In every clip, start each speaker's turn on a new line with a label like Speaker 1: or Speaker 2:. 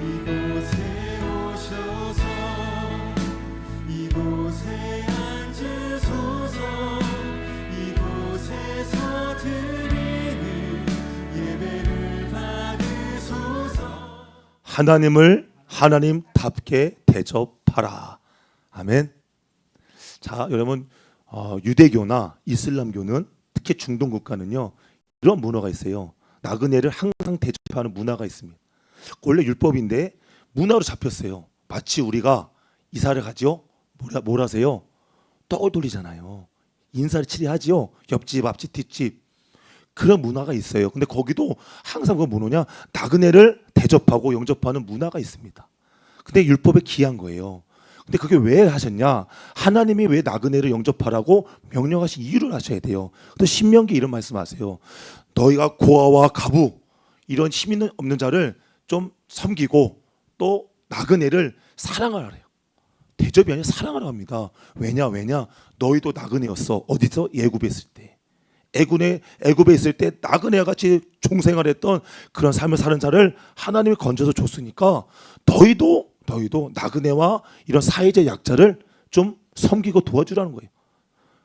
Speaker 1: 이곳에 오셔서 이곳에 앉으소서. 이곳에서 드리는 예배를 받으소서.
Speaker 2: 하나님을 하나님답게 대접하라. 아멘. 자, 여러분, 유대교나 이슬람교는, 특히 중동 국가는요, 이런 문화가 있어요. 나그네를 항상 대접하는 문화가 있습니다. 원래 율법인데 문화로 잡혔어요. 마치 우리가 이사를 가죠. 뭘 하세요? 떡을 돌리잖아요. 인사를 치리하지요. 옆집, 앞집, 뒷집. 그런 문화가 있어요. 근데 거기도 항상 그 뭐냐, 나그네를 대접하고 영접하는 문화가 있습니다. 근데 율법에 기한 거예요. 근데 그게 왜 하셨냐? 하나님이 왜 나그네를 영접하라고 명령하신 이유를 아셔야 돼요. 또 신명기 이런 말씀하세요. 너희가 고아와 가부 이런 힘 없는 자를 좀 섬기고 또 나그네를 사랑하래요. 대접이 아니라 사랑하라 합니다. 왜냐? 너희도 나그네였어. 어디서? 애굽에 있을 때. 애굽에 있을 때 나그네와 같이 종생활했던 그런 삶을 사는 자를 하나님이 건져서 줬으니까 너희도 나그네와 이런 사회적 약자를 좀 섬기고 도와주라는 거예요.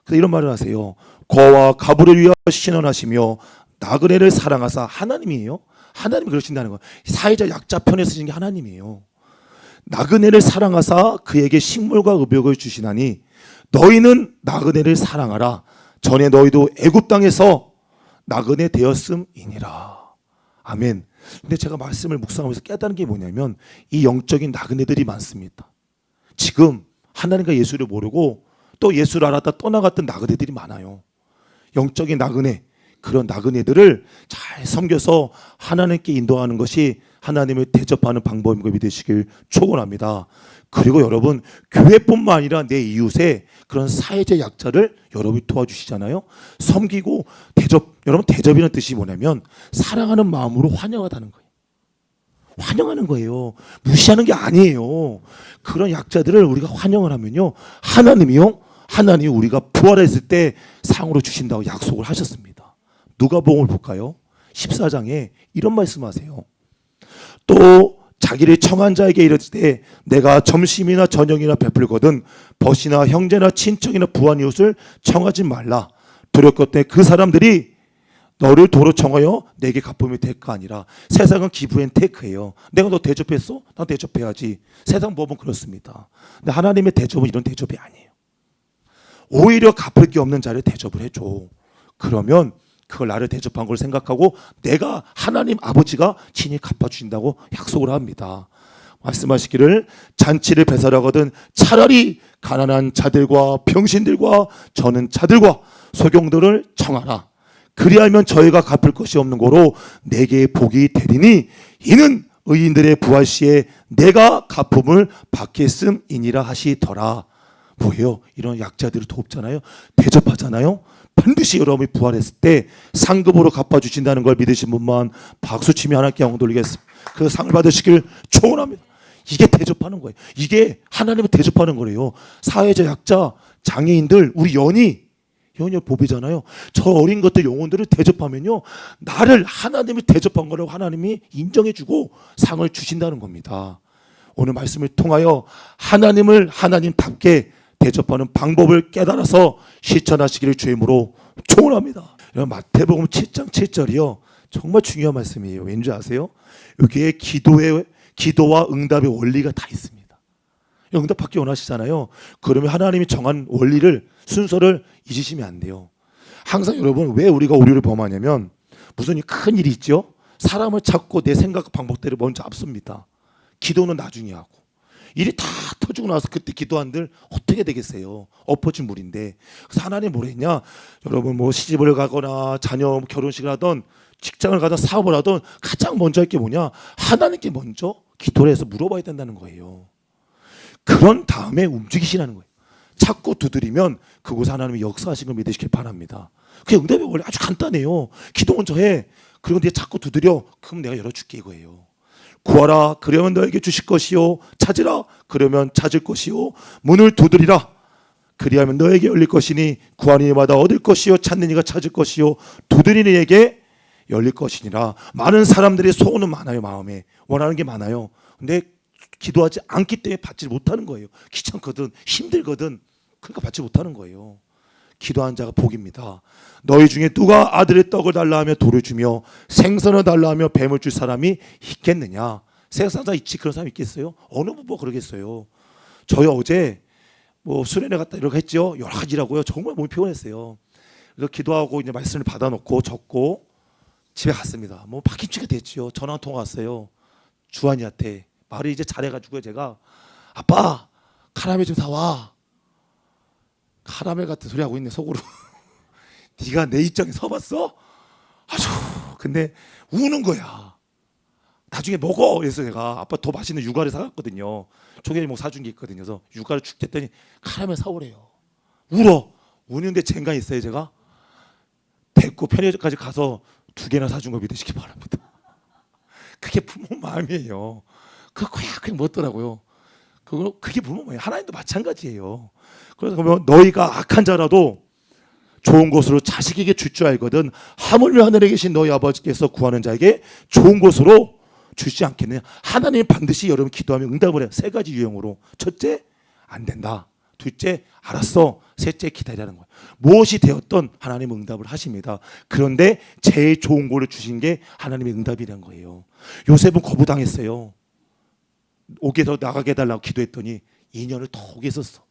Speaker 2: 그래서 이런 말을 하세요. 고아와 가부를 위하여 신원하시며 나그네를 사랑하사. 하나님이에요. 하나님이 그러신다는 거예요. 사회적 약자 편에 서신 게 하나님이에요. 나그네를 사랑하사 그에게 식물과 의복을 주시나니 너희는 나그네를 사랑하라. 전에 너희도 애굽 땅에서 나그네 되었음이니라. 아멘. 근데 제가 말씀을 묵상하면서 깨달은 게 뭐냐면 이 영적인 나그네들이 많습니다. 지금 하나님과 예수를 모르고 또 예수를 알았다 떠나갔던 나그네들이 많아요. 영적인 나그네, 그런 나그네들을 잘 섬겨서 하나님께 인도하는 것이 하나님을 대접하는 방법인 걸 믿으시길 축원합니다. 그리고 여러분, 교회뿐만 아니라 내 이웃의 그런 사회적 약자를 여러분이 도와주시잖아요. 섬기고 여러분, 대접이라는 뜻이 뭐냐면 사랑하는 마음으로 환영하다는 거예요. 환영하는 거예요. 무시하는 게 아니에요. 그런 약자들을 우리가 환영을 하면요, 하나님이 우리가 부활했을 때 상으로 주신다고 약속을 하셨습니다. 누가복음을 볼까요? 14장에 이런 말씀하세요. 또 자기를 청한 자에게 이르실 때 내가 점심이나 저녁이나 베풀거든 벗이나 형제나 친척이나 부한 이웃을 청하지 말라. 두렵건대 그 사람들이 너를 도로 청하여 내게 갚음이 될까 아니라. 세상은 기브앤 테이크예요. 내가 너 대접했어? 난 대접해야지. 세상 법은 그렇습니다. 근데 하나님의 대접은 이런 대접이 아니에요. 오히려 갚을 게 없는 자를 대접을 해줘. 그러면 그걸 나를 대접한 걸 생각하고 내가 하나님 아버지가 친히 갚아주신다고 약속을 합니다. 말씀하시기를 잔치를 배설하거든 차라리 가난한 자들과 병신들과 저는 자들과 소경들을 청하라. 그리하면 저희가 갚을 것이 없는 고로 내게 복이 되리니 이는 의인들의 부활 시에 내가 갚음을 받겠음이니라 하시더라. 뭐예요? 이런 약자들을 돕잖아요. 대접하잖아요. 반드시 여러분이 부활했을 때 상급으로 갚아주신다는 걸 믿으신 분만 박수치며 하나님께 영광 돌리겠습니다. 그 상을 받으시길 축원합니다. 이게 대접하는 거예요. 이게 하나님을 대접하는 거래요. 사회적 약자, 장애인들, 우리 연희 보배잖아요. 저 어린 것들 영혼들을 대접하면요, 나를 하나님이 대접한 거라고 하나님이 인정해주고 상을 주신다는 겁니다. 오늘 말씀을 통하여 하나님을 하나님답게 대접하는 방법을 깨달아서 실천하시기를 주임으로 축원합니다. 마태복음 7장 7절이요, 정말 중요한 말씀이에요. 왠지 아세요? 여기에 기도와 응답의 원리가 다 있습니다. 응답받기 원하시잖아요. 그러면 하나님이 정한 원리를, 순서를 잊으시면 안 돼요. 항상 여러분, 왜 우리가 오류를 범하냐면 무슨 큰 일이 있죠? 사람을 찾고 내 생각 방법대로 먼저 앞섭니다. 기도는 나중에 하고. 일이 다 터지고 나서 그때 기도한들 어떻게 되겠어요? 엎어진 물인데. 그래서 하나님 뭐라 했냐? 여러분, 뭐 시집을 가거나 자녀 결혼식을 하던 직장을 가든 사업을 하든 가장 먼저 할 게 뭐냐? 하나님께 먼저 기도를 해서 물어봐야 된다는 거예요. 그런 다음에 움직이시라는 거예요. 찾고 두드리면 그곳에 하나님이 역사하신 걸 믿으시길 바랍니다. 그 응답이 원래 아주 간단해요. 기도 먼저 해. 그리고 네가 찾고 두드려. 그럼 내가 열어줄게, 이거예요. 구하라, 그러면 너에게 주실 것이요. 찾으라, 그러면 찾을 것이요. 문을 두드리라, 그리하면 너에게 열릴 것이니 구하는 이마다 얻을 것이요. 찾는 이가 찾을 것이요. 두드리는 이에게 열릴 것이니라. 많은 사람들의 소원은 많아요. 마음에 원하는 게 많아요. 근데 기도하지 않기 때문에 받지 못하는 거예요. 귀찮거든, 힘들거든. 그러니까 받지 못하는 거예요. 기도한 자가 복입니다. 너희 중에 누가 아들의 떡을 달라 하며 돌을 주며 생선을 달라 하며 뱀을 줄 사람이 있겠느냐? 세상사 있지, 그런 사람이 있겠어요? 어느 부부가 그러겠어요? 저희 어제 뭐 수련회 갔다 이렇게 했죠. 여러 가지라고요. 정말 몸이 피곤했어요. 그래서 기도하고 이제 말씀을 받아놓고 적고 집에 갔습니다. 뭐 파김치가 됐죠. 전화 한 통 왔어요. 주한이한테. 말을 이제 잘해가지고요. 제가 아빠 카라멜 좀 사와. 카라멜 같은 소리 하고 있네 속으로. 네가 내 입장에 서봤어? 아주 근데 우는 거야. 나중에 먹어. 그래서 제가 아빠 더 맛있는 육아를 사갔거든요. 초계리 뭐 사준 게 있거든요. 그래서 육아를 쭉 됐더니 카라멜 사오래요. 울어. 우는데 쟁가 있어요. 제가 데리고 편의점까지 가서 2개나 사준 거 믿으시기 바랍니다. 그게 부모 마음이에요. 그거 그냥 멋더라고요. 그게 부모 마음이에요. 하나님도 마찬가지예요. 그래서 보면 너희가 악한 자라도 좋은 곳으로 자식에게 줄 줄 알거든 하물며 하늘에 계신 너희 아버지께서 구하는 자에게 좋은 곳으로 주지 않겠느냐. 하나님 반드시 여러분 기도하면 응답을 해요. 3가지 유형으로. 첫째, 안 된다. 둘째, 알았어. 셋째, 기다리라는 거예요. 무엇이 되었던 하나님 응답을 하십니다. 그런데 제일 좋은 거를 주신 게 하나님의 응답이라는 거예요. 요셉은 거부당했어요. 옥에서 나가게 해달라고 기도했더니 2년을 더 옥에 있었어.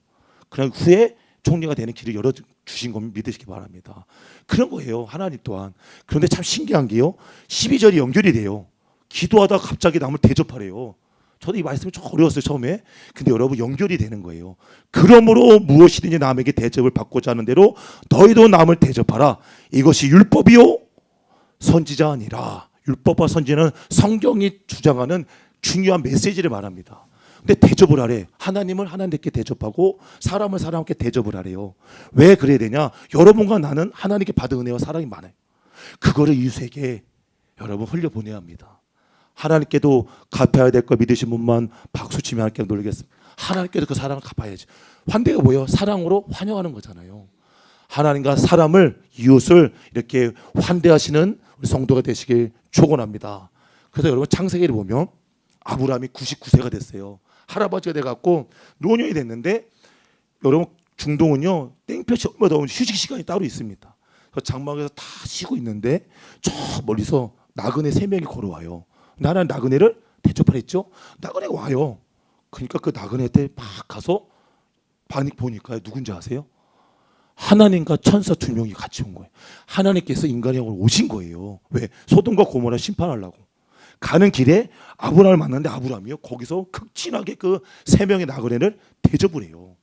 Speaker 2: 그런 후에 총리가 되는 길을 열어주신 거 믿으시기 바랍니다. 그런 거예요. 하나님 또한. 그런데 참 신기한 게요. 12절이 연결이 돼요. 기도하다가 갑자기 남을 대접하래요. 저도 이 말씀이 좀 어려웠어요 처음에. 근데 여러분 연결이 되는 거예요. 그러므로 무엇이든지 남에게 대접을 받고자 하는 대로 너희도 남을 대접하라. 이것이 율법이요 선지자 아니라. 율법과 선지는 성경이 주장하는 중요한 메시지를 말합니다. 근데 대접을 하래. 하나님을 하나님께 대접하고 사람을 사람께 대접을 하래요. 왜 그래야 되냐? 여러분과 나는 하나님께 받은 은혜와 사랑이 많아요. 그거를 이웃에게 여러분 흘려보내야 합니다. 하나님께도 갚아야 될 거 믿으신 분만 박수치며 하나님께 놀리겠습니다. 하나님께도 그 사랑을 갚아야지. 환대가 뭐예요? 사랑으로 환영하는 거잖아요. 하나님과 사람을, 이웃을 이렇게 환대하시는 우리 성도가 되시길 축원합니다. 그래서 여러분 창세기를 보면 아브라함이 99세가 됐어요. 할아버지가 돼갖고 노년이 됐는데 여러분 중동은요 땡볕이 얼마나 더운 휴식 시간이 따로 있습니다. 그래서 장막에서 다 쉬고 있는데 저 멀리서 나그네 3명이 걸어와요. 나는 나그네를 대접을 했죠. 나그네가 와요. 그러니까 그 나그네한테 막 가서 보니까 누군지 아세요? 하나님과 천사 2명이 같이 온 거예요. 하나님께서 인간의 영으로 오신 거예요. 왜? 소돔과 고모라 심판하려고. 가는 길에 아브라함을 만났는데 아브라함이요 거기서 극진하게 그 3명의 나그네를 대접을 해요.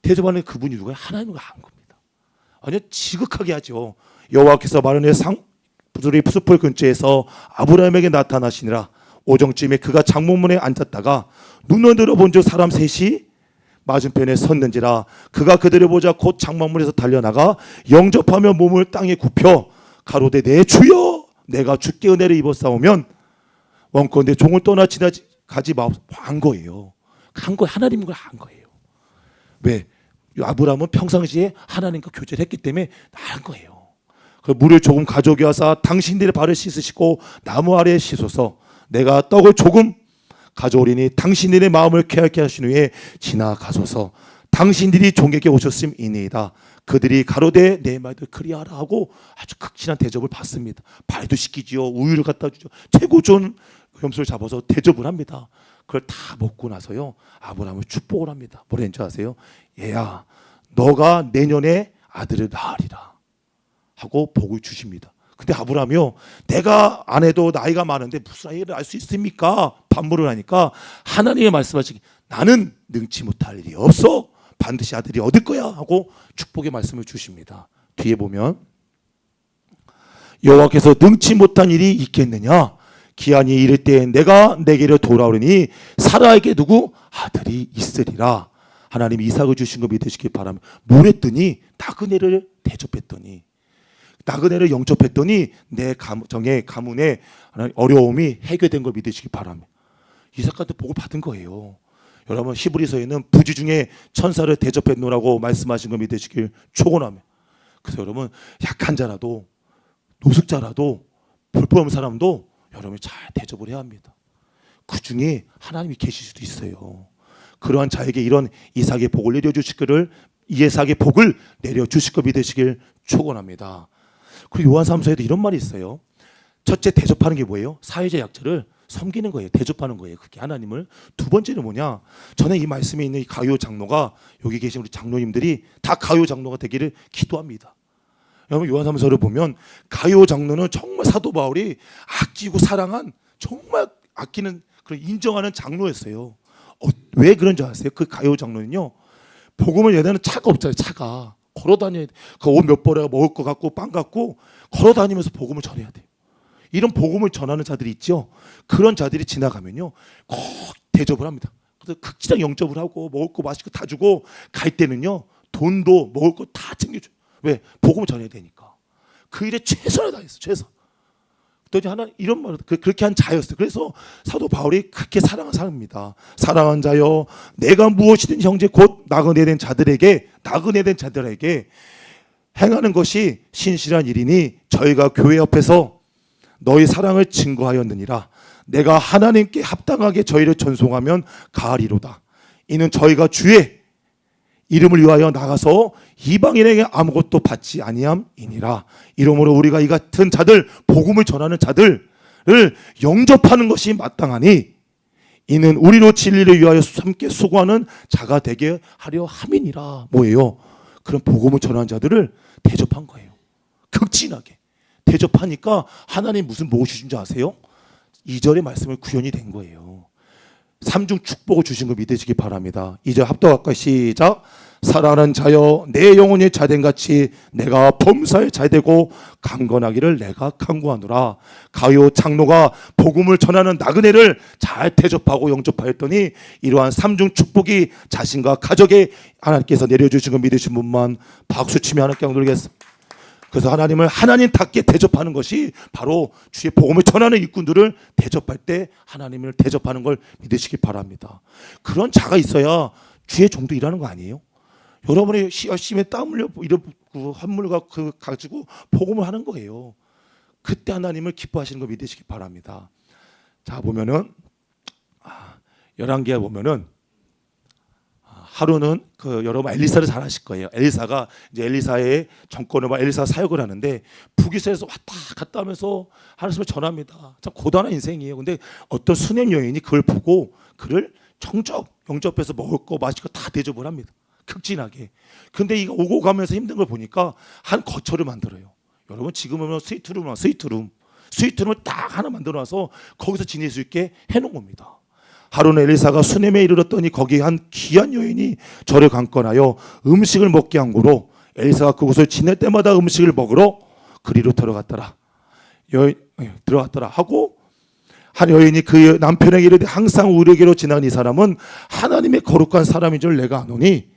Speaker 2: 대접하는 그분이 누가요? 하나님과 한 겁니다. 아니 지극하게 하죠. 여호와께서 마르네 상부들의 숲을 근처에서 아브라함에게 나타나시니라. 오정쯤에 그가 장문문에 앉았다가 눈을 들어본즉 사람 셋이 맞은편에 섰는지라. 그가 그들을 보자 곧 장막문에서 달려나가 영접하며 몸을 땅에 굽혀 가로되 내 주여 내가 주께 은혜를 입었사오면 원컨대 종을 떠나 지나가지 마옵소서. 한 거예요. 한 거예요. 하나님과 한 거예요. 왜? 아브라함은 평상시에 하나님과 교제를 했기 때문에 한 거예요. 그 물을 조금 가져오게 하사 당신들의 발을 씻으시고 나무 아래에 씻어서 내가 떡을 조금 가져오리니 당신들의 마음을 쾌하게 하신 후에 지나가소서. 당신들이 종에게 오셨음이니이다. 그들이 가로되 내 말도 그리하라 하고 아주 극진한 대접을 받습니다. 발도 씻기지요. 우유를 갖다 주죠. 최고 좋은 염소를 잡아서 대접을 합니다. 그걸 다 먹고 나서요 아브라함을 축복을 합니다. 뭐라 했는지 아세요? 얘야 너가 내년에 아들을 낳으리라 하고 복을 주십니다. 근데 아브라함이요 내가 안 해도 나이가 많은데 무슨 아이를 낳을 수 있습니까? 반문을 하니까 하나님의 말씀하시기 나는 능치 못할 일이 없어. 반드시 아들이 얻을 거야 하고 축복의 말씀을 주십니다. 뒤에 보면 여호와께서 능치 못한 일이 있겠느냐? 기한이 이를 때 내가 내게로 돌아오리니 사라에게 누구? 아들이 있으리라. 하나님 이삭을 주신 거 믿으시기 바랍니다. 뭘 했더니 나그네를 대접했더니 나그네를 영접했더니 내 가문의 어려움이 해결된 걸 믿으시기 바랍니다. 이삭한테 복을 받은 거예요. 여러분 히브리서에는 부지 중에 천사를 대접했노라고 말씀하신 거 믿으시길 축원합니다. 그래서 여러분 약한 자라도 노숙자라도 볼품 없는 사람도 여러분이 잘 대접을 해야 합니다. 그 중에 하나님이 계실 수도 있어요. 그러한 자에게 이런 이삭의 복을 내려주시기를, 이삭의 복을 내려주실 거 믿으시길 축원합니다. 그리고 요한삼서에도 이런 말이 있어요. 첫째, 대접하는 게 뭐예요? 사회적 약자를 섬기는 거예요. 대접하는 거예요. 그게 하나님을. 두 번째는 뭐냐? 저는 이 말씀에 있는 이 가요 장로가, 여기 계신 우리 장로님들이 다 가요 장로가 되기를 기도합니다. 여러분, 요한삼서를 보면 가요 장로는 정말 사도 바울이 아끼고 사랑한, 정말 아끼는, 그런 인정하는 장로였어요. 왜 그런 줄 아세요? 그 가요 장로는요, 복음을 얘네는 차가 없잖아요. 차가 걸어 다녀야 돼. 그 옷 몇 벌에 먹을 거 갖고 빵 갖고 걸어 다니면서 복음을 전해야 돼요. 이런 복음을 전하는 자들이 있죠. 그런 자들이 지나가면요, 꼭 대접을 합니다. 그래서 극진하게 영접을 하고 먹을 거 마실 거 다 주고, 갈 때는요 돈도 먹을 거 다 챙겨줘요. 왜? 복음을 전해야 되니까. 그 일에 최선을 다했어. 최선. 그랬더니 하나 이런 말을, 그렇게 한 자였어요. 그래서 사도 바울이 그렇게 사랑한 사람입니다. 사랑한 자여, 내가 무엇이든 형제 곧 나그네된 자들에게 행하는 것이 신실한 일이니 저희가 교회 옆에서 너희 사랑을 증거하였느니라. 내가 하나님께 합당하게 저희를 전송하면 가하리로다. 이는 저희가 주의 이름을 위하여 나가서 이방인에게 아무것도 받지 아니함이니라. 이러므로 우리가 이 같은 자들, 복음을 전하는 자들을 영접하는 것이 마땅하니 이는 우리로 진리를 위하여 함께 수고하는 자가 되게 하려 함이니라. 뭐예요? 그런 복음을 전하는 자들을 대접한 거예요. 극진하게 대접하니까 하나님 무슨 복을 주신 줄 아세요? 2절의 말씀을 구현이 된 거예요. 3중 축복을 주신 거 믿으시기 바랍니다. 2절 합독할까요? 시작. 사랑하는 자여, 내 영혼이 잘된 같이 내가 범사에 잘되고 강건하기를 내가 간구하노라. 가요 장로가 복음을 전하는 나그네를 잘 대접하고 영접하였더니 이러한 3중 축복이 자신과 가족에 하나님께서 내려주신 거 믿으신 분만 박수치며 하나님께 감사드리겠습니다. 그래서 하나님을 하나님답게 대접하는 것이 바로 주의 복음을 전하는 일꾼들을 대접할 때 하나님을 대접하는 걸 믿으시기 바랍니다. 그런 자가 있어야 주의 종도 일하는 거 아니에요? 여러분이 열심히 땀 흘려 이런 한물과 그 가지고 복음을 하는 거예요. 그때 하나님을 기뻐하시는 거 믿으시기 바랍니다. 자, 보면은 열왕기에 보면은 하루는 그 여러분 엘리사를 잘 아실 거예요. 엘리사가 이제 엘리사의 정권을 봐, 엘리사 사역을 하는데 북이스라엘에서 왔다 갔다 하면서 하나님을 전합니다. 참 고단한 인생이에요. 근데 어떤 수냄 여인이 그걸 보고 그를 영접해서 먹을 거 마실 거 다 대접을 합니다. 극진하게. 근데 이거 오고 가면서 힘든 걸 보니까 한 거처를 만들어요. 여러분 지금은 스위트룸을 딱 하나 만들어놔서 거기서 지낼 수 있게 해놓은 겁니다. 하루는 엘리사가 수넴에 이르렀더니 거기 한 귀한 여인이 저를 강권하여 음식을 먹게 한 고로 엘리사가 그곳을 지낼 때마다 음식을 먹으러 그리로 들어갔더라 하고, 한 여인이 그 남편에게 이르되 항상 우리에게로 지나간 이 사람은 하나님의 거룩한 사람인 줄 내가 아노니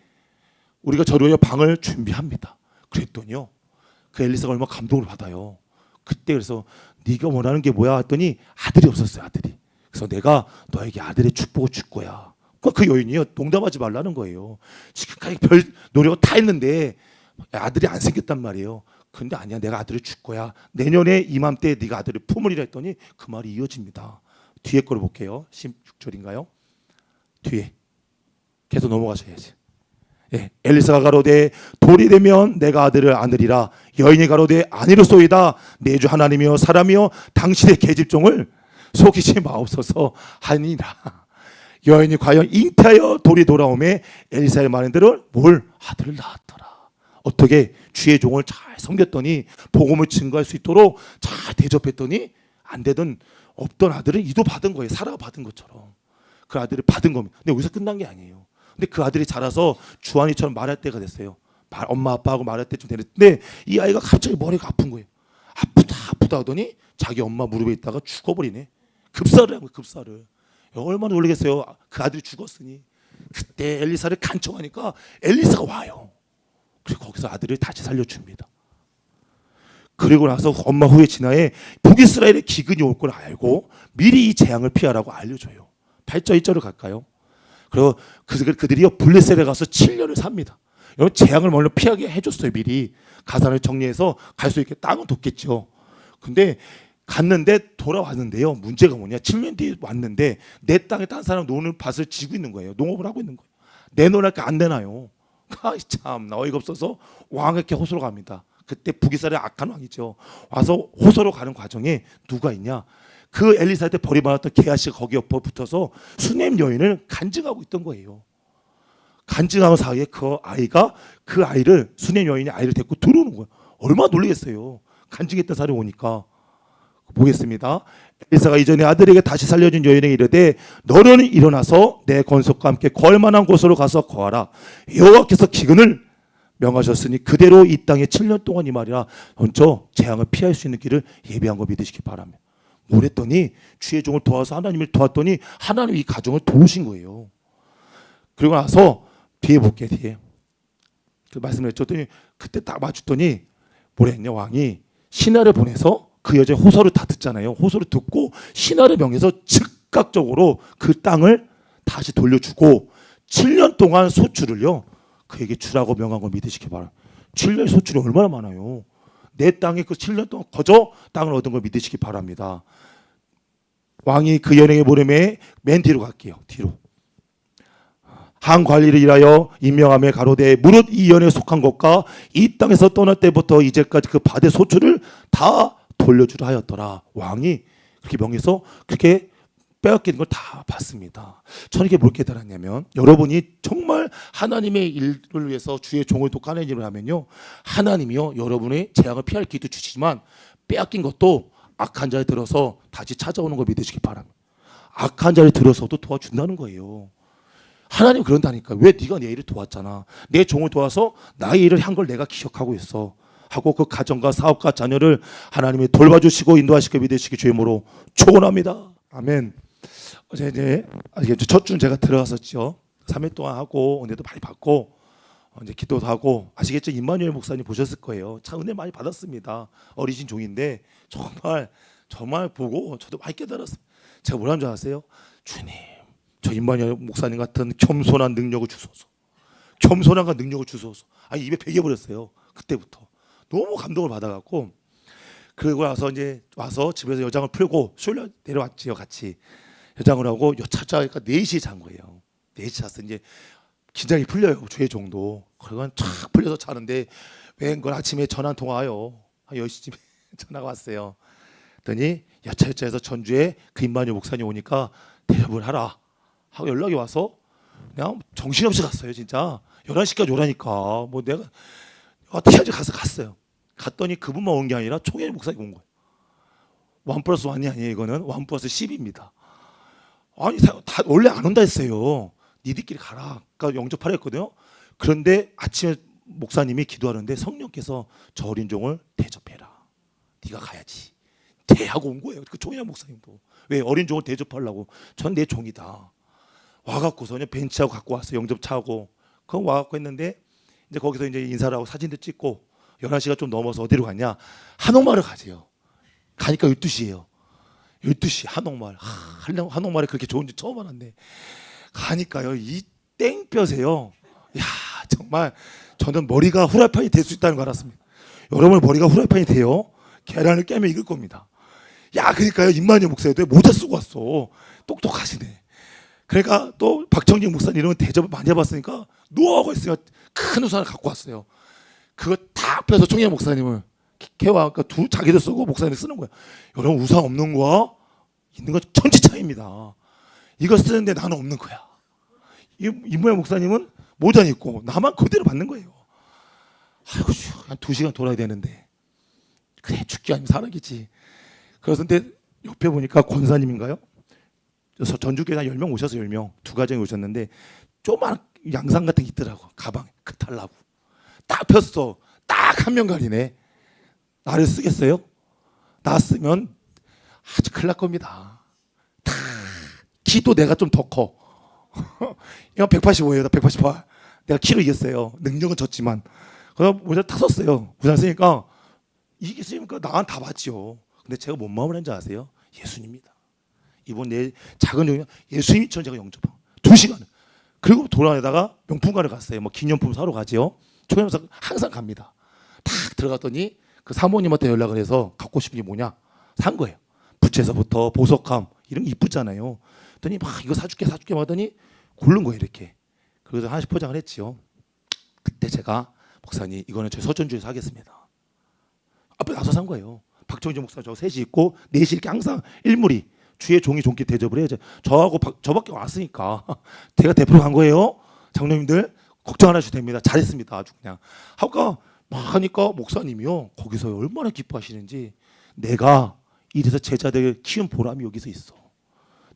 Speaker 2: 우리가 저를 위해 방을 준비합니다. 그랬더니요, 그 엘리사가 얼마나 감동을 받아요. 그때 그래서 네가 원하는 게 뭐야 했더니 아들이 없었어요. 아들이. 그래서 내가 너에게 아들의 축복을 줄 거야. 그 여인이요, 농담하지 말라는 거예요. 지금까지 별 노력을 다 했는데 아들이 안 생겼단 말이에요. 근데 아니야, 내가 아들을 줄 거야. 내년에 이맘때 네가 아들을 품으리라 했더니 그 말이 이어집니다. 뒤에 거를 볼게요. 16절인가요? 뒤에 계속 넘어가셔야지. 예, 엘리사가 가로되 돌이 되면 내가 아들을 안으리라. 여인이 가로되 아니로소이다. 내 주 하나님이여 사람이여 당신의 계집종을 속이지 마옵소서 하니라. 여인이 과연 잉태하여 돌이 돌아오매 엘리사의 말한 대로 아들을 낳았더라. 어떻게 주의 종을 잘 섬겼더니 복음을 증거할 수 있도록 잘 대접했더니 안 되던 없던 아들을 이도 받은 거예요. 사라가 받은 것처럼 그 아들을 받은 겁니다. 근데 여기서 끝난 게 아니에요. 근데 그 아들이 자라서 주한이처럼 말할 때가 됐어요. 엄마 아빠하고 말할 때쯤 됐는데 이 아이가 갑자기 머리가 아픈 거예요. 아프다 하더니 자기 엄마 무릎에 있다가 죽어버리네. 급사를 한 거예요. 급사를. 얼마나 놀라겠어요. 그 아들이 죽었으니. 그때 엘리사를 간청하니까 엘리사가 와요. 그리고 거기서 아들을 다시 살려줍니다. 그리고 나서 엄마 후에 진화에 북이스라엘의 기근이 올 걸 알고 미리 이 재앙을 피하라고 알려줘요. 8절 1절로 갈까요? 그리고 그들이요 블레셋에 가서 7년을 삽니다. 여러분 재앙을 먼저 피하게 해줬어요. 미리 가산을 정리해서 갈 수 있게 땅은 뒀겠죠. 근데 갔는데 돌아왔는데요. 문제가 뭐냐? 7년 뒤에 왔는데 내 땅에 딴 사람 노는 밭을 지고 있는 거예요. 농업을 하고 있는 거예요. 내놓으니까 안 내놔요. 참 어이가 없어서 왕에게 호소로 갑니다. 그때 북이스라엘 악한 왕이죠. 와서 호소로 가는 과정에 누가 있냐? 그 엘리사한테 버림받았던 게하시가 거기 옆에 붙어서 수넴 여인을 간증하고 있던 거예요. 간증하는 사이에 그 아이를 수넴 여인이 아이를 데리고 들어오는 거예요. 얼마나 놀라겠어요. 간증했던 사람이 오니까. 보겠습니다. 엘리사가 이전에 아들에게 다시 살려준 여인에게 이르되 너는 일어나서 내 권속과 함께 거할 만한 곳으로 가서 거하라. 여호와께서 기근을 명하셨으니 그대로 이 땅에 7년 동안 이 말이라 먼저 재앙을 피할 수 있는 길을 예비한 거 믿으시기 바랍니다. 뭐랬더니 주의 종을 도와서 하나님을 도왔더니 하나님이 이 가정을 도우신 거예요. 그리고 나서 뒤에 볼게 뒤에 그 말씀을 해줬더니 그때 딱 맞췄더니 뭐라 했냐 왕이 신하를 보내서 그 여자의 호소를 다 듣잖아요. 호소를 듣고 신하를 명해서 즉각적으로 그 땅을 다시 돌려주고 7년 동안 소출을요 그에게 주라고 명한 걸 믿으시기 바랍니다. 7년 소출이 얼마나 많아요. 내 땅에 그 7년 동안 거저 땅을 얻은 걸 믿으시기 바랍니다. 왕이 그 연행의 보름에 맨 뒤로 갈게요. 뒤로. 한 관리를 일하여 임명함에 가로되 무릇 이 연에 속한 것과 이 땅에서 떠날 때부터 이제까지 그 받의 소출을 다 돌려주라 하였더라. 왕이 그렇게 명해서 그렇게 빼앗기는 걸 다 봤습니다. 저는 이게 뭘 깨달았냐면 여러분이 정말 하나님의 일을 위해서 주의 종을 돕는 일을 하면요 하나님이요 여러분의 재앙을 피할 기도 주시지만 빼앗긴 것도 악한 자에 들어서 다시 찾아오는 걸 믿으시기 바랍니다. 악한 자에 들어서도 도와준다는 거예요. 하나님 그런다니까. 왜 네가 내 일을 도왔잖아. 내 종을 도와서 나의 일을 한 걸 내가 기억하고 있어. 하고 그 가정과 사업과 자녀를 하나님이 돌봐주시고 인도하시고 믿으시기 주의 이름으로 축원합니다. 아멘. 어제 이제 첫 주는 제가 들어갔었죠. 3일 동안 하고 은혜도 많이 받고 이제 기도도 하고 아시겠죠? 임마누엘 목사님 보셨을 거예요. 참 은혜 많이 받았습니다. 어리신 종인데 정말 보고 저도 많이 깨달았어요. 제가 뭐라는 줄 아세요? 주님, 저 임마누엘 목사님 같은 겸손한 능력을 주소서. 겸손한가 능력을 주소서. 입에 베겨버렸어요. 그때부터. 너무 감동을 받아갖고 그리고 나서 이제 와서 집에서 여장을 풀고 술 내려왔지요. 같이 여장을 하고 찾아가니까 4시에 잔 거예요. 4시 잤어. 이제 긴장이 풀려요. 주의 종도. 그러고 쫙 풀려서 자는데 웬걸 아침에 전화 한 통화 와요. 한 10시쯤에 전화가 왔어요. 그랬더니 여차여차해서 전주에 그 임마누엘 목사님 오니까 대접을 하라 하고 연락이 와서 그냥 정신없이 갔어요. 진짜 11시까지 오라니까 뭐 내가 어떻게 하지 갔어요. 갔더니 그분만 온 게 아니라 총회 목사님 온 거예요. 1+1이 아니에요. 이거는 1+10입니다. 아니 다 원래 안 온다 했어요. 니들끼리 가라. 그러니까 영접하라 했거든요. 그런데 아침에 목사님이 기도하는데 성령께서 저 어린 종을 대접해라. 네가 가야지. 대하고 온 거예요. 그 총회 목사님도. 왜 어린 종을 대접하려고. 전 내 종이다. 와갖고서는 벤치하고 갖고 왔어요. 영접차하고. 그거 와갖고 했는데 이제 거기서 이제 인사를 하고 사진도 찍고 11시가 좀 넘어서 어디로 갔냐? 한옥마을 가세요. 가니까 12시예요. 12시 한옥마을. 한옥마을에 그렇게 좋은지 처음 알았네. 가니까요. 이 땡볕에요. 야 정말 저는 머리가 후라이팬이 될 수 있다는 걸 알았습니다. 여러분 머리가 후라이팬이 돼요. 계란을 깨면 익을 겁니다. 야 그러니까요. 임마누엘 목사님도 모자 쓰고 왔어. 똑똑하시네. 그러니까 또 박정진 목사님 이런 대접을 많이 해봤으니까 노하우가 있으니까 큰 우산을 갖고 왔어요. 그거 다 펴서 총회 목사님을 개와 그러니까 자기도 쓰고 목사님이 쓰는 거야. 여러분 우산 없는 거와 있는 건 천지 차이입니다. 이거 쓰는데 나는 없는 거야. 임마누엘 목사님은 모자 입고 나만 그대로 받는 거예요. 아이고 한 2시간 돌아야 되는데 그래 죽기 아니면 살아겠지. 그래서 근데 옆에 보니까 권사님인가요? 전주교회 한 10명 오셔서 10명 두 가정이 오셨는데 조그만 양상 같은 게 있더라고. 가방에 그 달라고 딱 폈어. 딱 한 명 가리네. 나를 쓰겠어요? 나 쓰면 아주 큰일 날 겁니다. 다 키도 내가 좀 더 커. 이거 185예요. 188. 내가 키로 이겼어요. 능력은 졌지만. 그래서 모자 다 썼어요. 모자 쓰니까 이게 쓰니까 나한테 다 봤죠. 근데 제가 뭔 마음을 했는지 아세요? 예수님입니다. 이번 내 작은 종이 예수님처럼 제가 영접하고 2시간. 그리고 돌아다가 명품관을 갔어요. 뭐 기념품 사러 가지요. 총회에서 항상 갑니다. 딱 들어갔더니 그 사모님한테 연락을 해서 갖고 싶은 게 뭐냐? 산 거예요. 부채에서부터 보석함 이런 거 이쁘잖아요. 그랬더니 막 이거 사줄게 하더니 고른 거예요 이렇게. 그래서 하나씩 포장을 했지요. 그때 제가 목사님 이거는 저 서전주에서 하겠습니다. 앞에 나서 산 거예요. 박정진 목사 저 셋이 있고 넷이 이렇게 항상 일무리 주의 종이 종께 대접을 해야죠. 저하고 저밖에 왔으니까 제가 대표로 간 거예요. 장로님들 걱정 안 하셔도 됩니다. 잘했습니다. 아주 그냥 하고 막 하니까 목사님이요 거기서 얼마나 기뻐하시는지 내가 이래서 제자들 키운 보람이 여기서 있어.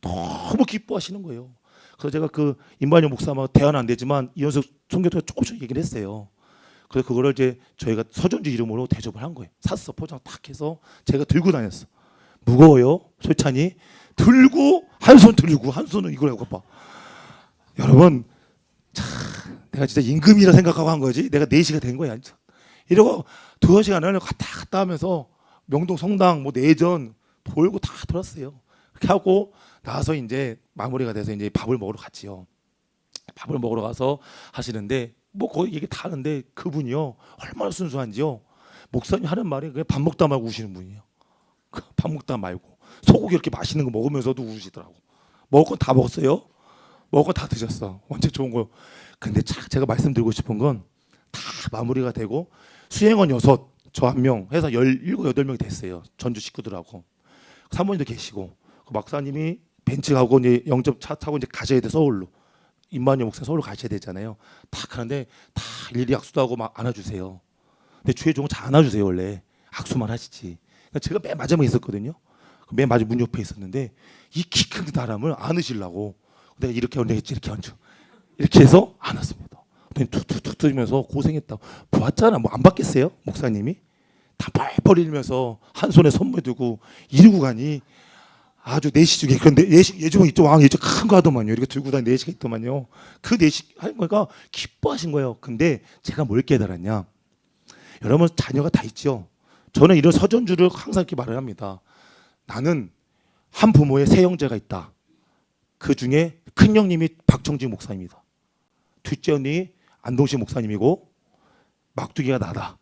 Speaker 2: 너무 기뻐하시는 거예요. 그래서 제가 그 임반영 목사만 대화는 안 되지만 이현석 총교토가 조금씩 얘기를 했어요. 그래서 그거를 이제 저희가 서전주 이름으로 대접을 한 거예요. 샀어 포장 딱 해서 제가 들고 다녔어. 무거워요 솔찬이 들고 한 손 들고 한 손은 이걸 하고 봐. 여러분 참 내가 진짜 임금이라 생각하고 한 거지. 내가 4시가 된 거야. 이러고 2시간을 갔다 하면서 명동 성당 뭐 내전 돌고 다 돌았어요. 그렇게 하고 나서 이제 마무리가 돼서 이제 밥을 먹으러 갔지요. 밥을 먹으러 가서 하시는데 뭐 거의 얘기 다 하는데 그분이요 얼마나 순수한지요. 목사님 하는 말이 그냥 밥 먹다 말고 우시는 분이에요. 밥 먹다 말고 소고기 이렇게 맛있는 거 먹으면서도 우시더라고. 먹을 건 다 먹었어요. 먹을 건 다 드셨어. 완전 좋은 거. 근데 제가 말씀드리고 싶은 건 다 마무리가 되고 수행원 6, 저 1명 해서 17, 8명이 됐어요. 전주 식구들하고 사모님도 계시고 그 목사님이 벤츠 가고 이제 영접차 타고 이제 가셔야 돼 서울로. 임만영 목사 서울 가셔야 되잖아요. 다 가는데 다 일일이 악수도 하고 막 안아주세요. 근데 주의 종은 잘 안아주세요 원래. 악수만 하시지. 그러니까 제가 맨 마지막에 있었거든요. 맨 마지막 문 옆에 있었는데 이 키 큰 사람을 안으시려고 내가 이렇게 얹어겠지 이렇게 얹어 이렇게 해서 안았습니다. 툭툭툭 들면서 고생했다. 보았잖아. 뭐 안 받겠어요? 목사님이 다 펄펄 흘리면서 한 손에 선물 두고 이러고 가니 아주 내시 중에 그런데 예종 있죠. 왕 예종 큰 거 하더만요. 이렇게 들고 다니는 내시가 있더만요. 그 내시 하는 거가 기뻐하신 거예요. 근데 제가 뭘 깨달았냐? 여러분 자녀가 다 있죠. 저는 이런 서전주를 항상 이렇게 말을 합니다. 나는 한 부모의 세 형제가 있다. 그 중에 큰 형님이 박정진 목사입니다. 둘째 언니 안동식 목사님이고 막두기가 나다.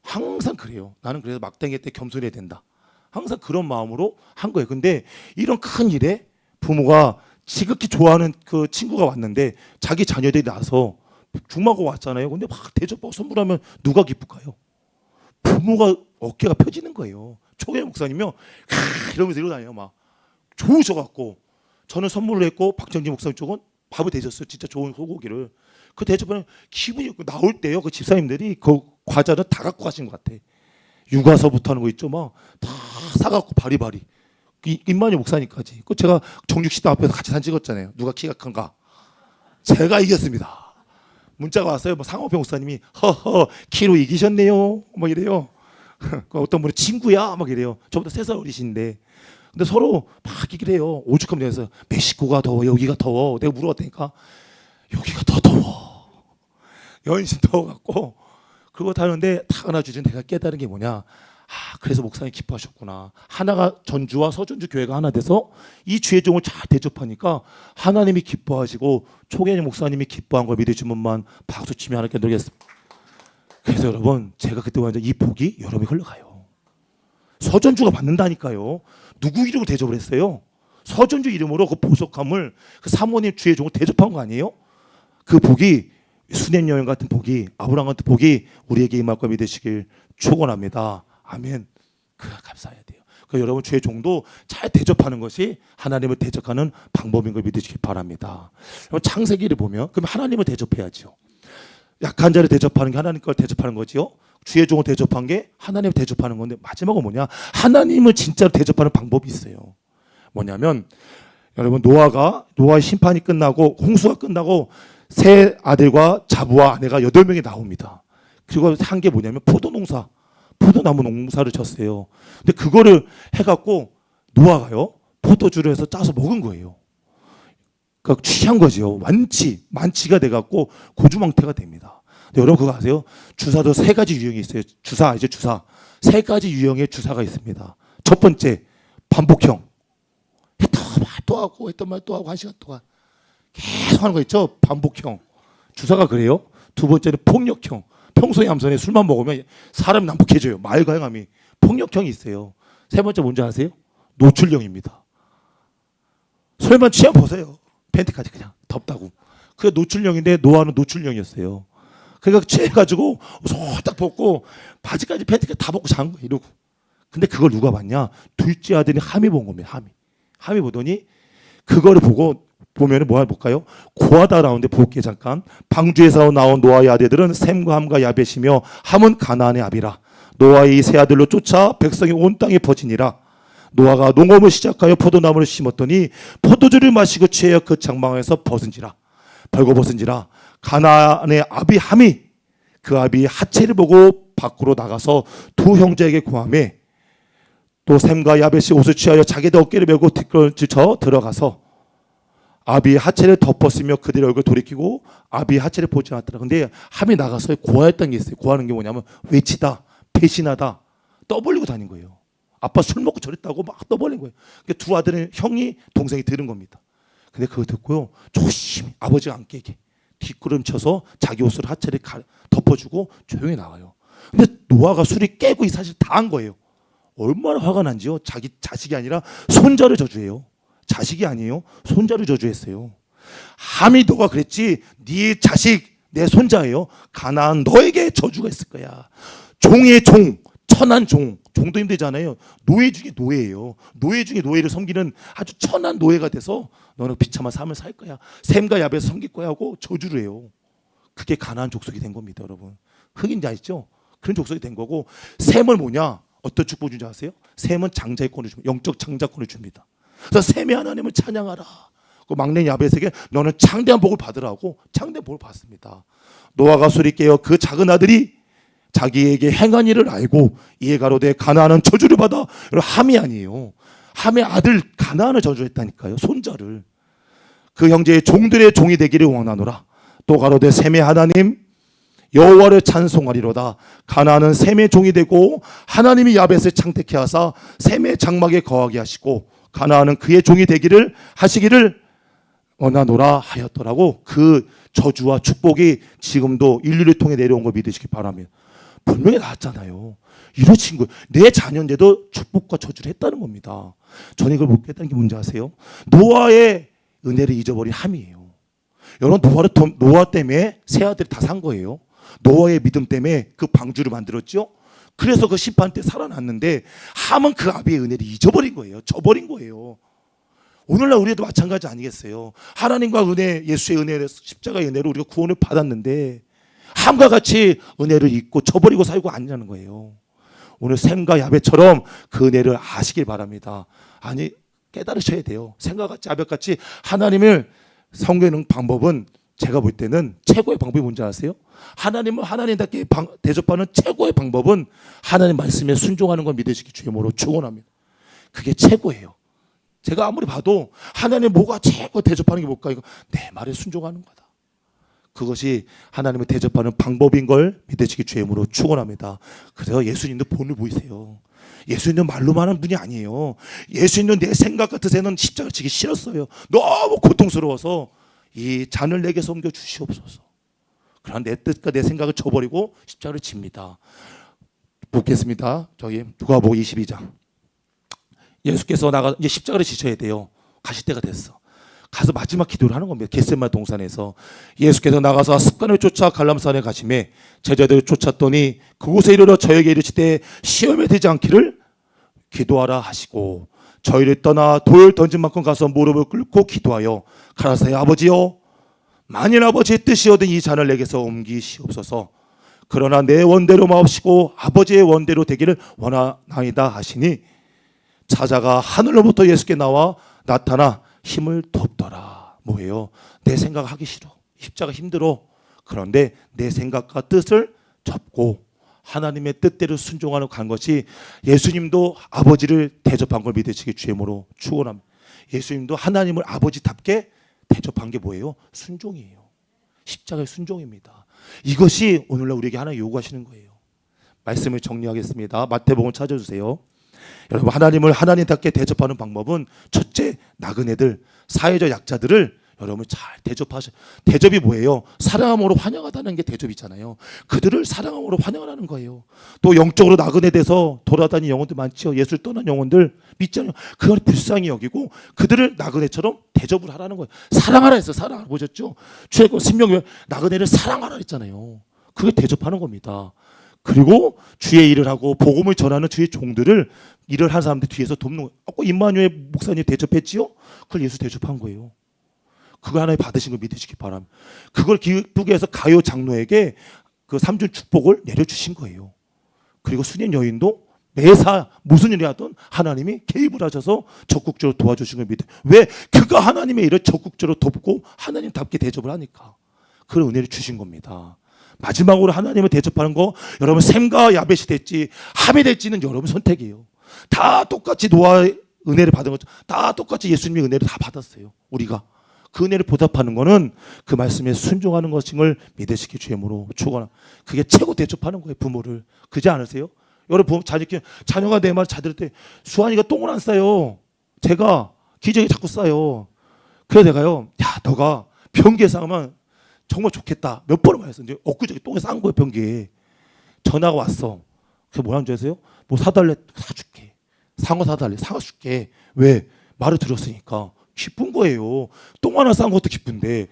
Speaker 2: 항상 그래요. 나는 그래서 막댕이 때 겸손해야 된다. 항상 그런 마음으로 한 거예요. 근데 이런 큰 일에 부모가 지극히 좋아하는 그 친구가 왔는데 자기 자녀들이 나서 중마고 왔잖아요. 근데 막 대접하고 선물하면 누가 기쁠까요? 부모가 어깨가 펴지는 거예요. 초계 목사님이요 이러면서 이러다녀요. 막 좋으셔갖고 저는 선물을 했고 박정진 목사님 쪽은 밥을 대줬어요. 진짜 좋은 소고기를. 그 대접하면 기분이 나올 때요. 그 집사님들이 그 과자는 다 갖고 가신 것 같아. 육아서부터 하는 거 있죠. 막 다 사갖고 바리바리. 임만희 목사님까지. 그 제가 정육식당 앞에서 같이 사진 찍었잖아요. 누가 키가 큰가. 제가 이겼습니다. 문자가 왔어요. 뭐 상호평 목사님이 허허 키로 이기셨네요. 막 이래요. 어떤 분이 친구야 막 이래요. 저보다 3살 어리신데. 근데 서로 막 얘기를 해요. 오죽하면 돼서 멕시코가 더워 여기가 더워. 내가 물어봤다니까 여기가 더 더워. 연신 더워갖고 그거 타는데 다 안아주신 내가 깨달은 게 뭐냐. 그래서 목사님 기뻐하셨구나. 하나가 전주와 서전주 교회가 하나 돼서 이 주의 종을 잘 대접하니까 하나님이 기뻐하시고 초계님 목사님이 기뻐한 걸 믿으신 분만 박수치며 하나님께 드리겠습니다. 그래서 여러분 제가 그때 완전 이 복이 여러분이 흘러가요. 서전주가 받는다니까요. 누구 이름으로 대접을 했어요? 서전주 이름으로 그 보석함을 그 사모님 주의 종을 대접한 거 아니에요? 그 복이 수냄 여행 같은 복이 아브라함 같은 복이 우리에게 임할 걸 믿으시길 축원합니다. 아멘. 감사해야 돼요. 그 여러분 주의 종도 잘 대접하는 것이 하나님을 대접하는 방법인 걸 믿으시길 바랍니다. 창세기를 보면 그럼 하나님을 대접해야죠. 약한 자를 대접하는 게 하나님 걸 대접하는 거지요. 주의 종을 대접한 게 하나님을 대접하는 건데 마지막은 뭐냐? 하나님을 진짜로 대접하는 방법이 있어요. 뭐냐면 여러분 노아의 심판이 끝나고 홍수가 끝나고 세 아들과 자부와 아내가 8명이 나옵니다. 그리고 한 게 뭐냐면 포도나무 농사를 쳤어요. 근데 그거를 해갖고 노아가요 포도주를 해서 짜서 먹은 거예요. 그러니까 취한 거죠. 만취가 돼갖고 고주망태가 됩니다. 근데 여러분 그거 아세요? 주사도 3가지 유형이 있어요. 주사. 3가지 유형의 주사가 있습니다. 첫 번째 반복형. 했던 말 또 하고 1시간 동안 계속 하는 거 있죠. 반복형. 주사가 그래요. 두 번째는 폭력형. 평소에 암선에 술만 먹으면 사람이 난폭해져요. 말과 행함이. 폭력형이 있어요. 세 번째 뭔지 아세요? 노출령입니다. 설마 취한 보세요. 팬티까지 그냥 덥다고. 그게 노출령인데 노아는 노출령이었어요. 그러니까 취해가지고 딱 벗고 바지까지 팬티까지 다 벗고 잔 거예요. 이러고. 근데 그걸 누가 봤냐? 둘째 아들이 함이 본 겁니다. 함이 보더니 그거를 보면은 뭐 볼까요? 고하다 나오는데 볼게요 잠깐. 방주에서 나온 노아의 아들들은 셈과 함과 야벳이며 함은 가나안의 아비라. 노아의 세 아들로 쫓아 백성이 온 땅에 퍼지니라. 노아가 농업을 시작하여 포도나무를 심었더니 포도주를 마시고 취하여 그 장막에서 벌거벗은지라. 가나안의 아비 함이 그 아비의 하체를 보고 밖으로 나가서 두 형제에게 고하매 또 셈과 야벳이 옷을 취하여 자기들 어깨를 메고 뒷걸음질 들어가서 아비의 하체를 덮었으며 그들의 얼굴을 돌이키고 아비의 하체를 보지 않았더라. 근데 함이 나가서 고하였던 게 있어요. 고하는 게 뭐냐면 외치다, 배신하다, 떠벌리고 다닌 거예요. 아빠 술 먹고 저랬다고 막 떠벌린 거예요. 그러니까 두 아들은 형이 동생이 들은 겁니다. 근데 그거 듣고요. 조심히 아버지가 안 깨게 뒷걸음쳐서 자기 옷으로 하체를 덮어주고 조용히 나가요. 근데 노아가 술이 깨고 이 사실 다 한 거예요. 얼마나 화가 난지요. 자기 자식이 아니라 손자를 저주해요. 자식이 아니에요. 손자를 저주했어요. 함이 너가 그랬지. 네 자식 내 손자예요. 가나안 너에게 저주가 있을 거야. 종의 종, 천한 종. 종도 힘들잖아요. 노예 중에 노예예요. 노예 중에 노예를 섬기는 아주 천한 노예가 돼서 너는 비참한 삶을 살 거야. 셈과 야벳을 섬길 거야 하고 저주를 해요. 그게 가나안 족속이 된 겁니다, 여러분. 흑인지 아시죠? 그런 족속이 된 거고 셈은 뭐냐? 어떤 축복 준지 아세요? 셈은 장자권을 줍니다. 영적 장자권을 줍니다. 그래서 셈의 하나님을 찬양하라. 그 막내 야벳에게 너는 창대한 복을 받으라고 창대한 복을 받습니다. 노아가 술이 깨어 그 작은 아들이 자기에게 행한 일을 알고 이에 가로되 가나안은 저주를 받아. 함이 아니에요. 함의 아들 가나안을 저주했다니까요. 손자를. 그 형제의 종들의 종이 되기를 원하노라. 또 가로되 셈의 하나님 여호와를 찬송하리로다. 가나안은 셈의 종이 되고 하나님이 야벳을 창택해 하사 셈의 장막에 거하게 하시고 가나안은 그의 종이 되기를 하시기를 원하노라 하였더라고. 그 저주와 축복이 지금도 인류를 통해 내려온 걸 믿으시기 바랍니다. 분명히 나왔잖아요. 이러친 거예요. 내 자녀인데도 축복과 저주를 했다는 겁니다. 저는 이걸 못 깼다는 게 뭔지 아세요? 노아의 은혜를 잊어버린 함이에요. 여러분 노아 때문에 세 아들이 다 산 거예요. 노아의 믿음 때문에 그 방주를 만들었죠. 그래서 그 심판 때 살아났는데 함은 그 아비의 은혜를 잊어버린 거예요. 저버린 거예요. 오늘날 우리도 마찬가지 아니겠어요? 하나님과 은혜, 예수의 은혜, 십자가의 은혜로 우리가 구원을 받았는데 함과 같이 은혜를 잊고 저버리고 살고 아니라는 거예요. 오늘 셈과 야벳처럼 그 은혜를 아시길 바랍니다. 아니 깨달으셔야 돼요. 셈과 같이 야벳같이 하나님을 섬기는 방법은 제가 볼 때는 최고의 방법이 뭔지 아세요? 하나님을 하나님답게 대접하는 최고의 방법은 하나님 말씀에 순종하는 걸 믿으시기 주님으로 축원합니다. 그게 최고예요. 제가 아무리 봐도 하나님 뭐가 최고 대접하는 게 뭘까? 이거 내 말에 순종하는 거다. 그것이 하나님을 대접하는 방법인 걸 믿으시기 주님으로 축원합니다. 그래서 예수님도 본을 보이세요. 예수님은 말로만 하는 분이 아니에요. 예수님은 내 생각 같으세는 십자가 지기 싫었어요. 너무 고통스러워서 이 잔을 내게 섬겨 주시옵소서. 그러나 내 뜻과 내 생각을 저버리고 십자가를 집니다. 보겠습니다. 저기 누가복음 22장. 예수께서 이제 십자가를 지셔야 돼요. 가실 때가 됐어. 가서 마지막 기도를 하는 겁니다. 겟세마네 동산에서 예수께서 나가서 습관을 쫓아 갈람산에 가시매 제자들을 쫓았더니 그곳에 이르러 저에게 이르시되 시험에 들지 않기를 기도하라 하시고 저희를 떠나 돌 던진 만큼 가서 무릎을 꿇고 기도하여 가라사대 아버지여 만일 아버지의 뜻이거든 이 잔을 내게서 옮기시옵소서. 그러나 내 원대로 마옵시고 아버지의 원대로 되기를 원하나이다 하시니 사자가 하늘로부터 예수께 나와 나타나 힘을 덮더라. 뭐예요? 내 생각하기 싫어. 십자가 힘들어. 그런데 내 생각과 뜻을 접고 하나님의 뜻대로 순종하는 간 것이 예수님도 아버지를 대접한 걸 믿으시기 주임으로 축원합니다. 예수님도 하나님을 아버지답게 대접한 게 뭐예요? 순종이에요. 십자가의 순종입니다. 이것이 오늘날 우리에게 하나님 요구하시는 거예요. 말씀을 정리하겠습니다. 마태복음 찾아주세요. 여러분 하나님을 하나님답게 대접하는 방법은 첫째 나그네들 사회적 약자들을 여러분 잘 대접하셔. 대접이 뭐예요? 사랑함으로 환영하다는 게 대접이잖아요. 그들을 사랑함으로 환영하라는 거예요. 또 영적으로 나그네 돼서 돌아다니는 영혼들 많죠. 예수를 떠난 영혼들 믿잖아요. 그걸 불쌍히 여기고 그들을 나그네처럼 대접을 하라는 거예요. 사랑하라 했어요. 사랑 보셨죠? 주의 신명에 나그네를 사랑하라 했잖아요. 그게 대접하는 겁니다. 그리고 주의 일을 하고 복음을 전하는 주의 종들을 일을 하는 사람들 뒤에서 돕는 거예요. 임마누엘 목사님 대접했지요? 그걸 예수 대접한 거예요. 그거 하나님 받으신 걸 믿으시기 바랍니다. 그걸 기쁘게 해서 가요 장로에게 그 3중 축복을 내려주신 거예요. 그리고 수년 여인도 매사 무슨 일이 하든 하나님이 개입을 하셔서 적극적으로 도와주신 걸 믿어요. 왜? 그가 하나님의 일을 적극적으로 돕고 하나님답게 대접을 하니까 그런 은혜를 주신 겁니다. 마지막으로 하나님을 대접하는 거 여러분 샘과 야벳이 될지 함이 될지는 여러분 선택이에요. 다 똑같이 노아의 은혜를 받은 거죠. 다 똑같이 예수님의 은혜를 다 받았어요. 우리가 그 은혜를 보답하는 거는 그 말씀에 순종하는 것임을 믿으시기 주임으로 축원합니다. 그게 최고 대접하는 거예요. 부모를. 그지 않으세요? 여러분 자녀가 내 말 잘 들을 때 수환이가 똥을 안 싸요. 제가 기저귀 자꾸 싸요. 그래서 내가요, 야 너가 변기에 싸면 정말 좋겠다. 몇 번을 말했어. 이제 엊그저께 똥에 싼 거예요. 변기에. 전화가 왔어. 그래서 뭐라는 줄 아세요? 뭐 사달래? 사줄게. 상어 사달래? 사줄게. 왜? 말을 들었으니까. 기쁜 거예요. 똥 하나 싼 것도 기쁜데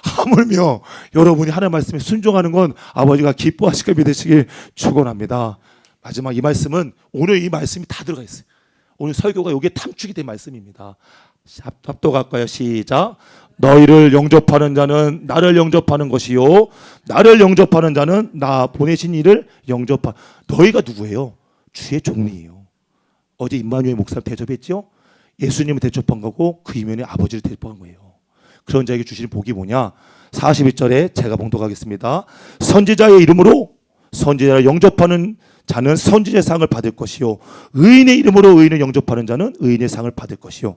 Speaker 2: 하물며 여러분이 하나님 말씀에 순종하는 건 아버지가 기뻐하시게 믿으시길 축원합니다. 마지막 이 말씀은 오늘 이 말씀이 다 들어가 있어요. 오늘 설교가 여기에 탐축이 된 말씀입니다. 합독할까요? 시작. 너희를 영접하는 자는 나를 영접하는 것이요 나를 영접하는 자는 나 보내신 이를 영접하. 너희가 누구예요? 주의 종이에요. 어제 임마누엘 목사님 대접했죠? 예수님을 대접한 거고 그 이면에 아버지를 대접한 거예요. 그런 자에게 주시는 복이 뭐냐? 41절에 제가 봉독하겠습니다. 선지자의 이름으로 선지자를 영접하는 자는 선지자의 상을 받을 것이요 의인의 이름으로 의인을 영접하는 자는 의인의 상을 받을 것이요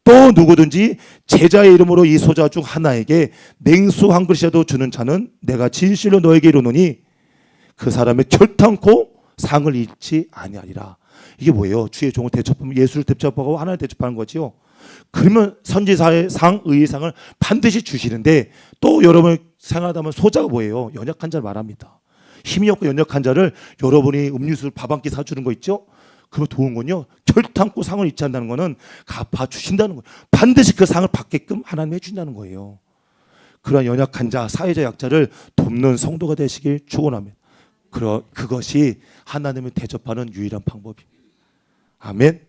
Speaker 2: 또 누구든지 제자의 이름으로 이 소자 중 하나에게 냉수 한 그릇이라도 주는 자는 내가 진실로 너에게 이르노니 그 사람의 결탄코 상을 잃지 아니하리라. 이게 뭐예요? 주의 종을 대접하면 예수를 대접하고 하나님을 대접하는 거지요. 그러면 선지자의 상, 의의 상을 반드시 주시는데 또 여러분 생각하다 보면 소자가 뭐예요? 연약한 자를 말합니다. 힘이 없고 연약한 자를 여러분이 음료수를 밥 한 끼 사주는 거 있죠? 그러면 도운 건요. 결탄코 상을 잃지 않는다는 거는 갚아 주신다는 거예요. 반드시 그 상을 받게끔 하나님이 해준다는 거예요. 그러한 연약한 자, 사회자 약자를 돕는 성도가 되시길 축원합니다. 그것이 하나님을 대접하는 유일한 방법입니다. 아멘.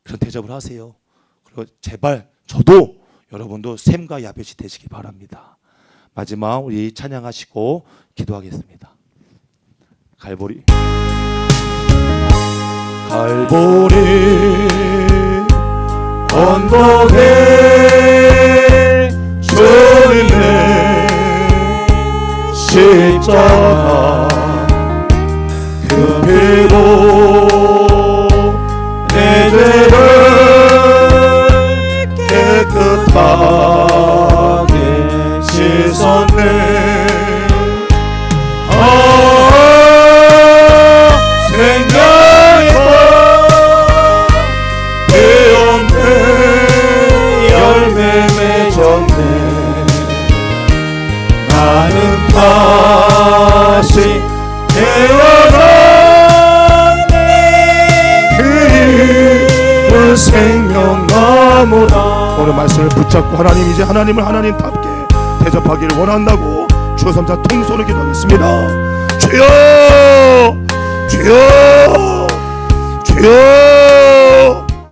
Speaker 2: 그런 대접을 하세요. 그리고 제발 저도 여러분도 샘과 야벳이 되시기 바랍니다. 마지막 우리 찬양하시고 기도하겠습니다. 갈보리 언덕에 주님의 십자가 그 내 죄를 깨끗하게 씻었네. 생명의 꽃 피었네. 열매 맺었네. 나는 다시 태어났네. 그 생명나무다. 오늘 말씀을 붙잡고 하나님 이제 하나님을 하나님답게 대접하기를 원한다고 주여 삼자 통솔을 기도하겠습니다. 주여 주여 주여